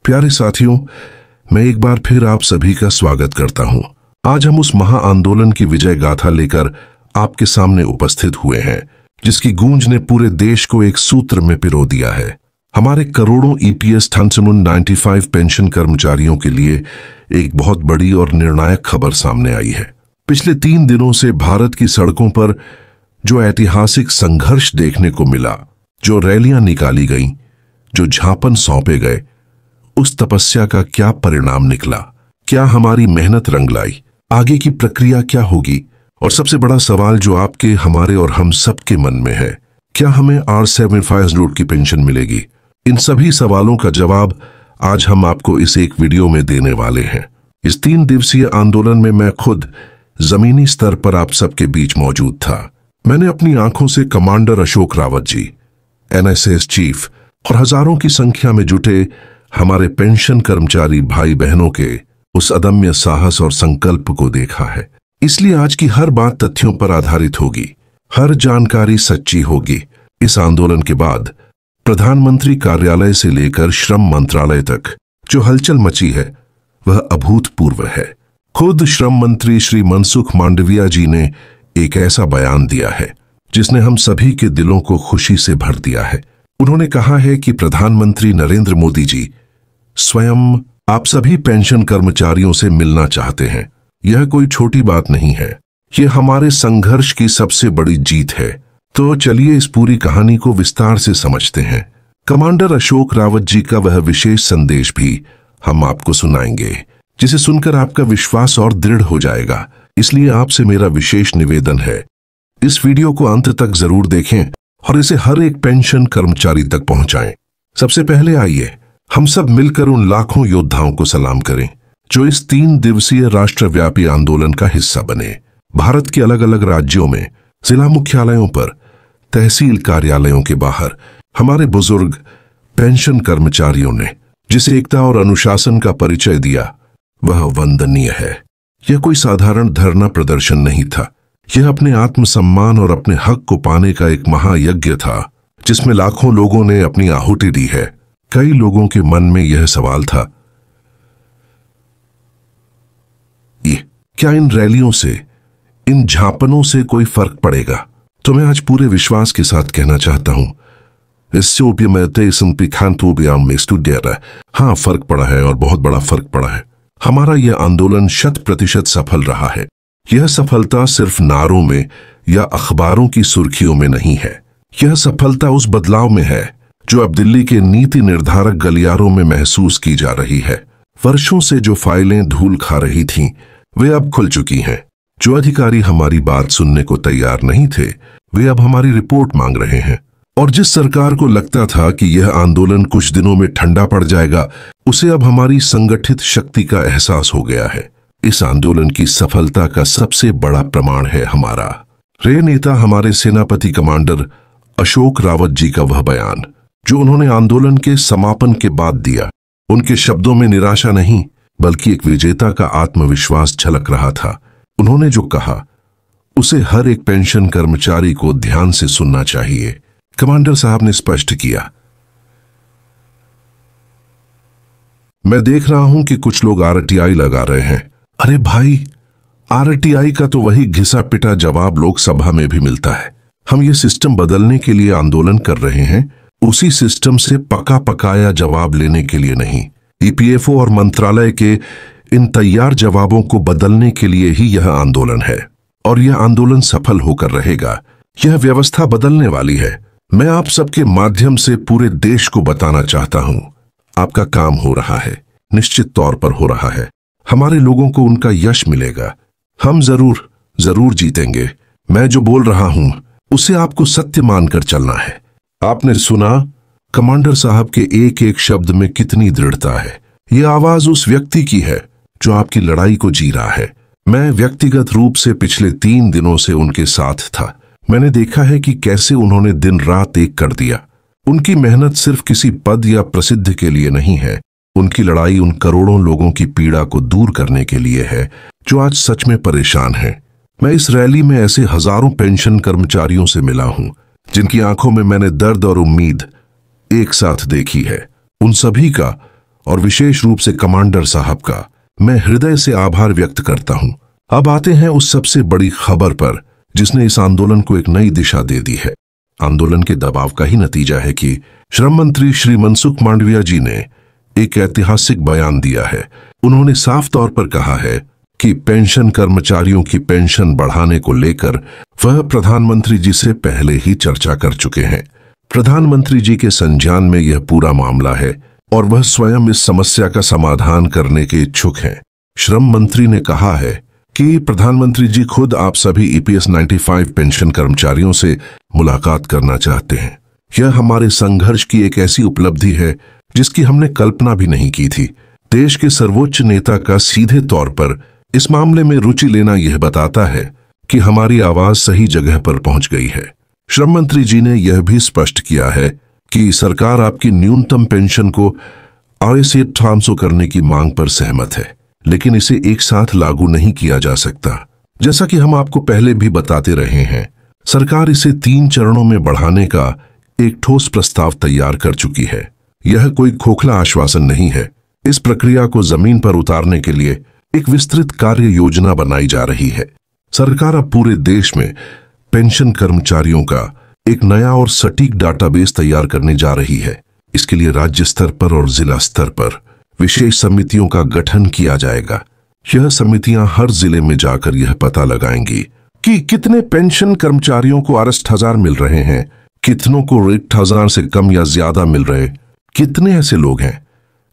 प्यारे साथियों, मैं एक बार फिर आप सभी का स्वागत करता हूं। आज हम उस महा आंदोलन की विजय गाथा लेकर आपके सामने उपस्थित हुए हैं, जिसकी गूंज ने पूरे देश को एक सूत्र में पिरो दिया है। हमारे करोड़ों ईपीएस 95 पेंशन कर्मचारियों के लिए एक बहुत बड़ी और निर्णायक खबर सामने आई है। पिछले 3 दिनों से भारत की सड़कों पर जो ऐतिहासिक संघर्ष देखने को मिला, जो रैलियां निकाली गईं, जो ज्ञापन सौंपे गए, उस तपस्या का क्या परिणाम निकला? क्या हमारी मेहनत रंग लाई? आगे की प्रक्रिया क्या होगी? और सबसे बड़ा सवाल जो आपके, हमारे और हम सबके मन में है, क्या हमें R75 नोट की पेंशन मिलेगी? इन सभी सवालों का जवाब आज हम आपको इस एक वीडियो में देने वाले हैं। इस 3 दिवसीय आंदोलन में मैं खुद जमीनी स्तर पर आप सबके बीच मौजूद था। मैंने अपनी आंखों से commander Ashok Rawat ji, NSS chief और हजारों की संख्या में जुटे हमारे पेंशन कर्मचारी भाई बहनों के उस अदम्य साहस और संकल्प को देखा है। इसलिए आज की हर बात तथ्यों पर आधारित होगी, हर जानकारी सच्ची होगी। इस आंदोलन के बाद प्रधानमंत्री कार्यालय से लेकर श्रम मंत्रालय तक जो हलचल मची है वह अभूतपूर्व है। खुद श्रम मंत्री श्री मनसुख मांडविया जी ने एक ऐसा बयान दिया है जिसने हम सभी के दिलों को खुशी से भर दिया है। उन्होंने कहा है कि प्रधानमंत्री नरेंद्र मोदी जी स्वयं आप सभी पेंशन कर्मचारियों से मिलना चाहते हैं। यह कोई छोटी बात नहीं है, यह हमारे संघर्ष की सबसे बड़ी जीत है। तो चलिए इस पूरी कहानी को विस्तार से समझते हैं। कमांडर अशोक रावत जी का वह विशेष संदेश भी हम आपको सुनाएंगे, जिसे सुनकर आपका विश्वास और दृढ़ हो जाएगा। इसलिए आपसे मेरा विशेष निवेदन है, इस वीडियो को अंत तक जरूर देखें और इसे हर एक पेंशन कर्मचारी तक पहुंचाएं। सबसे पहले आइए हम सब मिलकर उन लाखों योद्धाओं को सलाम करें जो इस 3 दिवसीय राष्ट्रव्यापी आंदोलन का हिस्सा बने। भारत के अलग अलग राज्यों में जिला मुख्यालयों पर, तहसील कार्यालयों के बाहर हमारे बुजुर्ग पेंशन कर्मचारियों ने जिस एकता और अनुशासन का परिचय दिया वह वंदनीय है। यह कोई साधारण धरना प्रदर्शन नहीं था, यह अपने आत्मसम्मान और अपने हक को पाने का एक महायज्ञ था, जिसमें लाखों लोगों ने अपनी आहुति दी है। कई लोगों के मन में यह सवाल था, क्या इन रैलियों से, इन ज्ञापनों से कोई फर्क पड़ेगा? तो मैं आज पूरे विश्वास के साथ कहना चाहता हूं, हाँ, फर्क पड़ा है और बहुत बड़ा फर्क पड़ा है। हमारा यह आंदोलन 100% सफल रहा है। यह सफलता सिर्फ नारों में या अखबारों की सुर्खियों में नहीं है, यह सफलता उस बदलाव में है जो अब दिल्ली के नीति निर्धारक गलियारों में महसूस की जा रही है। वर्षों से जो फाइलें धूल खा रही थीं, वे अब खुल चुकी हैं। जो अधिकारी हमारी बात सुनने को तैयार नहीं थे, वे अब हमारी रिपोर्ट मांग रहे हैं। और जिस सरकार को लगता था कि यह आंदोलन कुछ दिनों में ठंडा पड़ जाएगा, उसे अब हमारी संगठित शक्ति का एहसास हो गया है। इस आंदोलन की सफलता का सबसे बड़ा प्रमाण है हमारा रे नेता, हमारे सेनापति कमांडर अशोक रावत जी का वह बयान जो उन्होंने आंदोलन के समापन के बाद दिया। उनके शब्दों में निराशा नहीं, बल्कि एक विजेता का आत्मविश्वास झलक रहा था। उन्होंने जो कहा उसे हर एक पेंशन कर्मचारी को ध्यान से सुनना चाहिए। कमांडर साहब ने स्पष्ट किया, मैं देख रहा हूं कि कुछ लोग RTI लगा रहे हैं। अरे भाई, RTI का तो वही घिसा पिटा जवाब लोकसभा में भी मिलता है। हम ये सिस्टम बदलने के लिए आंदोलन कर रहे हैं, उसी सिस्टम से पका पकाया जवाब लेने के लिए नहीं। EPFO और मंत्रालय के इन तैयार जवाबों को बदलने के लिए ही यह आंदोलन है, और यह आंदोलन सफल होकर रहेगा। यह व्यवस्था बदलने वाली है। मैं आप सबके माध्यम से पूरे देश को बताना चाहता हूं, आपका काम हो रहा है, निश्चित तौर पर हो रहा है। हमारे लोगों को उनका यश मिलेगा। हम जरूर जीतेंगे। मैं जो बोल रहा हूं उसे आपको सत्य मानकर चलना है। आपने सुना कमांडर साहब के एक एक शब्द में कितनी दृढ़ता है। यह आवाज उस व्यक्ति की है जो आपकी लड़ाई को जी रहा है। मैं व्यक्तिगत रूप से पिछले 3 दिनों से उनके साथ था। मैंने देखा है कि कैसे उन्होंने दिन रात एक कर दिया। उनकी मेहनत सिर्फ किसी पद या प्रसिद्ध के लिए नहीं है, उनकी लड़ाई उन करोड़ों लोगों की पीड़ा को दूर करने के लिए है जो आज सच में परेशान हैं। मैं इस रैली में ऐसे हजारों पेंशन कर्मचारियों से मिला हूं जिनकी आंखों में मैंने दर्द और उम्मीद एक साथ देखी है। उन सभी का और विशेष रूप से कमांडर साहब का मैं हृदय से आभार व्यक्त करता हूं। अब आते हैं उस सबसे बड़ी खबर पर जिसने इस आंदोलन को एक नई दिशा दे दी है। आंदोलन के दबाव का ही नतीजा है कि श्रम मंत्री श्री मनसुख मांडविया जी ने एक ऐतिहासिक बयान दिया है। उन्होंने साफ तौर पर कहा है कि पेंशन कर्मचारियों की पेंशन बढ़ाने को लेकर वह प्रधानमंत्री जी से पहले ही चर्चा कर चुके हैं। प्रधानमंत्री जी के संज्ञान में यह पूरा मामला है और वह स्वयं इस समस्या का समाधान करने के इच्छुक हैं। श्रम मंत्री ने कहा है कि प्रधानमंत्री जी खुद आप सभी EPS 95 पेंशन कर्मचारियों से मुलाकात करना चाहते हैं। यह हमारे संघर्ष की एक ऐसी उपलब्धि है जिसकी हमने कल्पना भी नहीं की थी। देश के सर्वोच्च नेता का सीधे तौर पर इस मामले में रुचि लेना यह बताता है कि हमारी आवाज सही जगह पर पहुंच गई है। श्रम मंत्री जी ने यह भी स्पष्ट किया है कि सरकार आपकी न्यूनतम पेंशन को 350 करने की मांग पर सहमत है, लेकिन इसे एक साथ लागू नहीं किया जा सकता। जैसा कि हम आपको पहले भी बताते रहे हैं, सरकार इसे 3 चरणों में बढ़ाने का एक ठोस प्रस्ताव तैयार कर चुकी है। यह कोई खोखला आश्वासन नहीं है। इस प्रक्रिया को जमीन पर उतारने के लिए एक विस्तृत कार्य योजना बनाई जा रही है। सरकार अब पूरे देश में पेंशन कर्मचारियों का एक नया और सटीक डाटाबेस तैयार करने जा रही है। इसके लिए राज्य स्तर पर और जिला स्तर पर विशेष समितियों का गठन किया जाएगा। यह समितियां हर जिले में जाकर यह पता लगाएंगी कि कितने पेंशन कर्मचारियों को 8,000 मिल रहे हैं, कितनों को 8,000 से कम या ज्यादा मिल रहे, कितने ऐसे लोग हैं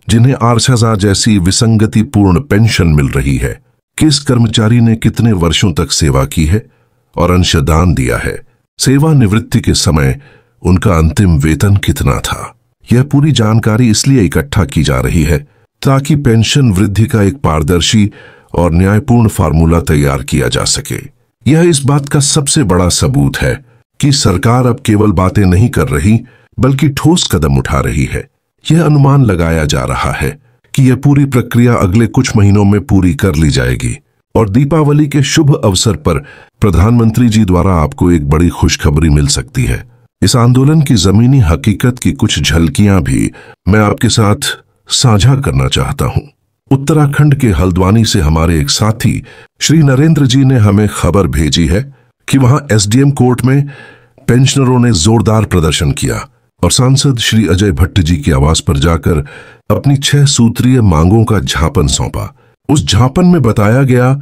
जिन्हें 8,000 जैसी विसंगतिपूर्ण पेंशन मिल रही है, किस कर्मचारी ने कितने वर्षों तक सेवा की है और अंशदान दिया है, सेवानिवृत्ति के समय उनका अंतिम वेतन कितना था। यह पूरी जानकारी इसलिए इकट्ठा की जा रही है ताकि पेंशन वृद्धि का एक पारदर्शी और न्यायपूर्ण फार्मूला तैयार किया जा सके। यह इस बात का सबसे बड़ा सबूत है कि सरकार अब केवल बातें नहीं कर रही बल्कि ठोस कदम उठा रही है। यह अनुमान लगाया जा रहा है कि यह पूरी प्रक्रिया अगले कुछ महीनों में पूरी कर ली जाएगी और दीपावली के शुभ अवसर पर प्रधानमंत्री जी द्वारा आपको एक बड़ी खुशखबरी मिल सकती है। इस आंदोलन की जमीनी हकीकत की कुछ झलकियां भी मैं आपके साथ साझा करना चाहता हूं। उत्तराखंड के हल्द्वानी से हमारे एक साथी श्री नरेंद्र जी ने हमें खबर भेजी है कि वहां SDM कोर्ट में पेंशनरों ने जोरदार प्रदर्शन किया और सांसद श्री अजय भट्ट जी की आवाज पर जाकर अपनी 6 सूत्रीय मांगों का ज्ञापन सौंपा। उस ज्ञापन में बताया गया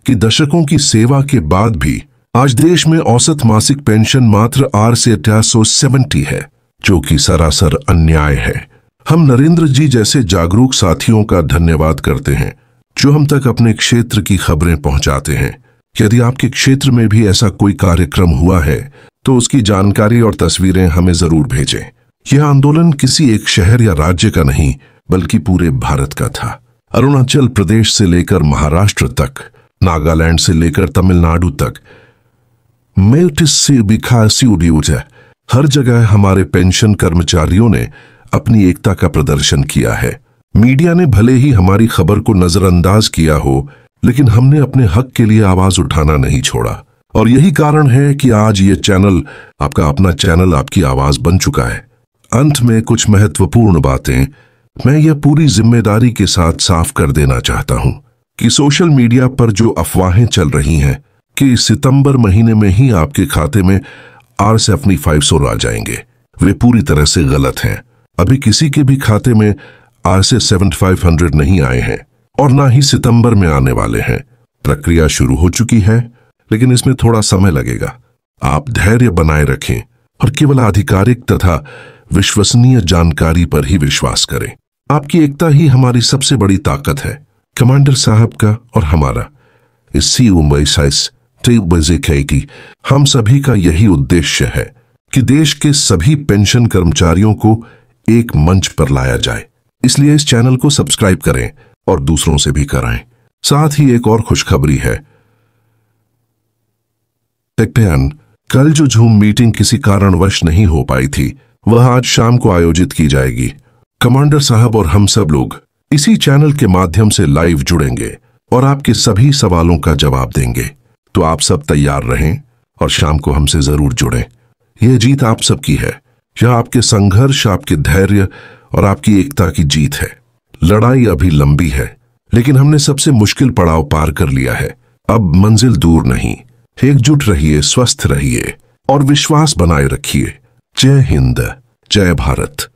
कि दशकों की सेवा के बाद भी आज देश में औसत मासिक पेंशन मात्र 870 है, जो कि सरासर अन्याय है। हम नरेंद्र जी जैसे जागरूक साथियों का धन्यवाद करते हैं जो हम तक अपने क्षेत्र की खबरें पहुंचाते हैं। यदि आपके क्षेत्र में भी ऐसा कोई कार्यक्रम हुआ है तो उसकी जानकारी और तस्वीरें हमें जरूर भेजें। यह आंदोलन किसी एक शहर या राज्य का नहीं बल्कि पूरे भारत का था। अरुणाचल प्रदेश से लेकर महाराष्ट्र तक, नागालैंड से लेकर तमिलनाडु तक, हर जगह हमारे पेंशन कर्मचारियों ने अपनी एकता का प्रदर्शन किया है। मीडिया ने भले ही हमारी खबर को नजरअंदाज किया हो, लेकिन हमने अपने हक के लिए आवाज उठाना नहीं छोड़ा और यही कारण है कि आज ये चैनल, आपका अपना चैनल, आपकी आवाज बन चुका है। अंत में कुछ महत्वपूर्ण बातें मैं यह पूरी जिम्मेदारी के साथ साफ कर देना चाहता हूं कि सोशल मीडिया पर जो अफवाहें चल रही हैं कि सितंबर महीने में ही आपके खाते में RS-75 आ जाएंगे, वे पूरी तरह से गलत हैं। अभी किसी के भी खाते में RS-7500 नहीं आए हैं और ना ही सितंबर में आने वाले हैं। प्रक्रिया शुरू हो चुकी है, लेकिन इसमें थोड़ा समय लगेगा। आप धैर्य बनाए रखें और केवल आधिकारिक तथा विश्वसनीय जानकारी पर ही विश्वास करें। आपकी एकता ही हमारी सबसे बड़ी ताकत है। कमांडर साहब का और हमारा इस की हम सभी का यही उद्देश्य है कि देश के सभी पेंशन कर्मचारियों को एक मंच पर लाया जाए। इसलिए इस चैनल को सब्सक्राइब करें और दूसरों से भी कराएं। साथ ही एक और खुशखबरी है। कल जो जूम मीटिंग किसी कारणवश नहीं हो पाई थी, वह आज शाम को आयोजित की जाएगी। कमांडर साहब और हम सब लोग इसी चैनल के माध्यम से लाइव जुड़ेंगे और आपके सभी सवालों का जवाब देंगे। तो आप सब तैयार रहें और शाम को हमसे जरूर जुड़ें। यह जीत आप सबकी है। यह आपके संघर्ष, आपके धैर्य और आपकी एकता की जीत है। लड़ाई अभी लंबी है, लेकिन हमने सबसे मुश्किल पड़ाव पार कर लिया है। अब मंजिल दूर नहीं। एकजुट रहिए, स्वस्थ रहिए और विश्वास बनाए रखिए। जय हिंद, जय भारत।